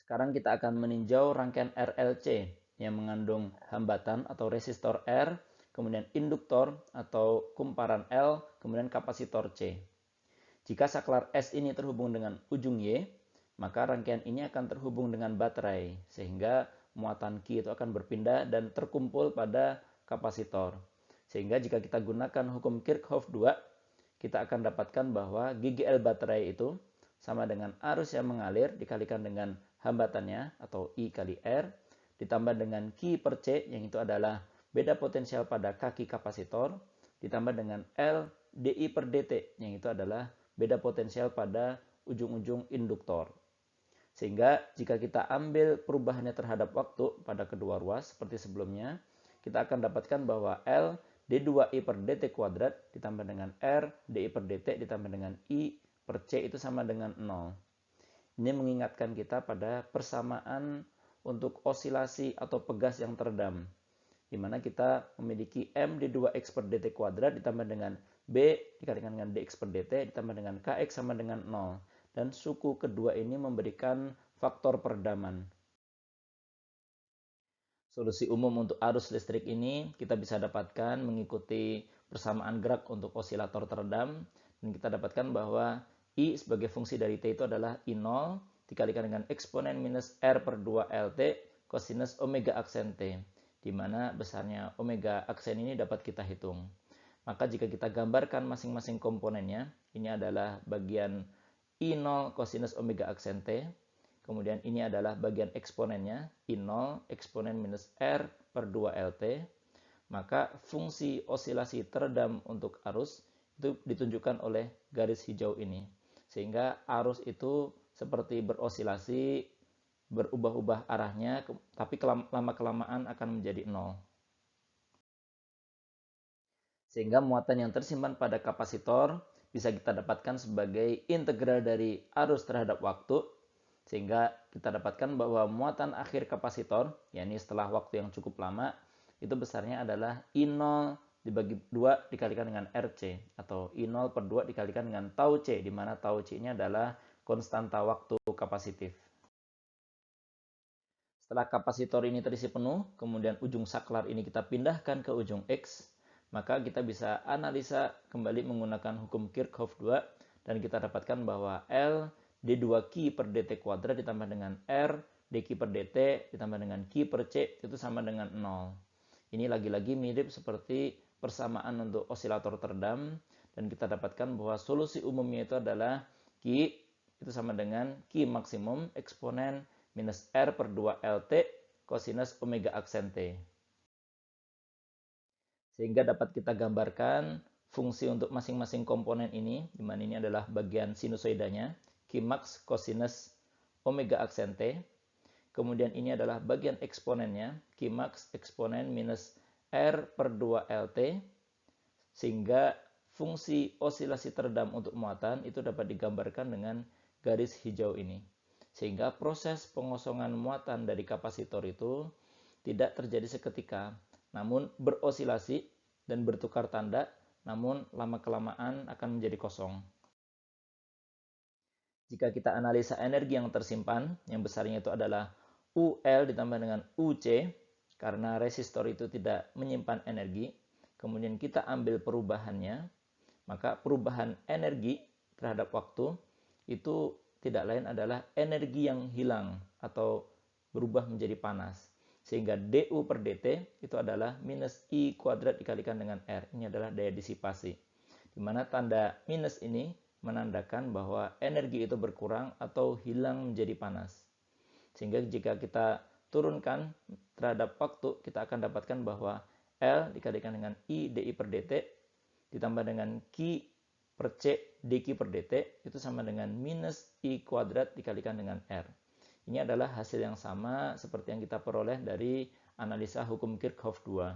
Sekarang kita akan meninjau rangkaian RLC yang mengandung hambatan atau resistor R, kemudian induktor atau kumparan L, kemudian kapasitor C. Jika saklar S ini terhubung dengan ujung Y, maka rangkaian ini akan terhubung dengan baterai, sehingga muatan Q itu akan berpindah dan terkumpul pada kapasitor. Sehingga jika kita gunakan hukum Kirchhoff 2, kita akan dapatkan bahwa GGL baterai itu sama dengan arus yang mengalir dikalikan dengan hambatannya atau I kali R ditambah dengan Q per C yang itu adalah beda potensial pada kaki kapasitor ditambah dengan L DI per DT yang itu adalah beda potensial pada ujung-ujung induktor. Sehingga jika kita ambil perubahannya terhadap waktu pada kedua ruas seperti sebelumnya, kita akan dapatkan bahwa L D2I per DT kuadrat ditambah dengan R DI per DT ditambah dengan I per C itu sama dengan 0. Ini mengingatkan kita pada persamaan untuk osilasi atau pegas yang teredam, di mana kita memiliki M D2X per DT kuadrat ditambah dengan B dikalikan dengan DX per DT ditambah dengan KX sama dengan 0. Dan suku kedua ini memberikan faktor peredaman. Solusi umum untuk arus listrik ini kita bisa dapatkan mengikuti persamaan gerak untuk osilator teredam. Dan kita dapatkan bahwa I sebagai fungsi dari T itu adalah I0 dikalikan dengan eksponen minus R per 2 LT kosinus omega aksen T. Di mana besarnya omega aksen ini dapat kita hitung. Maka jika kita gambarkan masing-masing komponennya, ini adalah bagian I0 kosinus omega aksen T. Kemudian ini adalah bagian eksponennya, I0 eksponen minus R per 2 LT. Maka fungsi osilasi teredam untuk arus itu ditunjukkan oleh garis hijau ini. Sehingga arus itu seperti berosilasi, berubah-ubah arahnya, tapi lama-kelamaan akan menjadi 0. Sehingga muatan yang tersimpan pada kapasitor bisa kita dapatkan sebagai integral dari arus terhadap waktu. Sehingga kita dapatkan bahwa muatan akhir kapasitor, yakni setelah waktu yang cukup lama, itu besarnya adalah I0 dibagi 2 dikalikan dengan RC, atau I0 per 2 dikalikan dengan tau C, di mana tau C ini adalah konstanta waktu kapasitif. Setelah kapasitor ini terisi penuh, kemudian ujung saklar ini kita pindahkan ke ujung X, maka kita bisa analisa kembali menggunakan hukum Kirchhoff 2, dan kita dapatkan bahwa L D2Q per DT kuadrat ditambah dengan R dQ per DT ditambah dengan Q per C itu sama dengan 0. Ini lagi-lagi mirip seperti persamaan untuk osilator teredam, dan kita dapatkan bahwa solusi umumnya itu adalah Q itu sama dengan Q maksimum eksponen minus R per 2 LT kosinus omega aksen T. Sehingga dapat kita gambarkan fungsi untuk masing-masing komponen ini, di mana ini adalah bagian sinusoidanya, Qmax kosinus omega aksen T. Kemudian ini adalah bagian eksponennya, Qmax eksponen minus R per 2 LT. Sehingga fungsi osilasi teredam untuk muatan itu dapat digambarkan dengan garis hijau ini. Sehingga proses pengosongan muatan dari kapasitor itu tidak terjadi seketika, namun berosilasi dan bertukar tanda, namun lama-kelamaan akan menjadi kosong. Jika kita analisa energi yang tersimpan, yang besarnya itu adalah UL ditambah dengan UC, karena resistor itu tidak menyimpan energi, kemudian kita ambil perubahannya, maka perubahan energi terhadap waktu itu tidak lain adalah energi yang hilang atau berubah menjadi panas. Sehingga DU per DT itu adalah minus I kuadrat dikalikan dengan R. Ini adalah daya disipasi. Di mana tanda minus ini menandakan bahwa energi itu berkurang atau hilang menjadi panas. Sehingga jika kita turunkan terhadap waktu, kita akan dapatkan bahwa L dikalikan dengan I DI per DT ditambah dengan Q per C dQ per DT itu sama dengan minus I kuadrat dikalikan dengan R. Ini adalah hasil yang sama seperti yang kita peroleh dari analisa hukum Kirchhoff 2.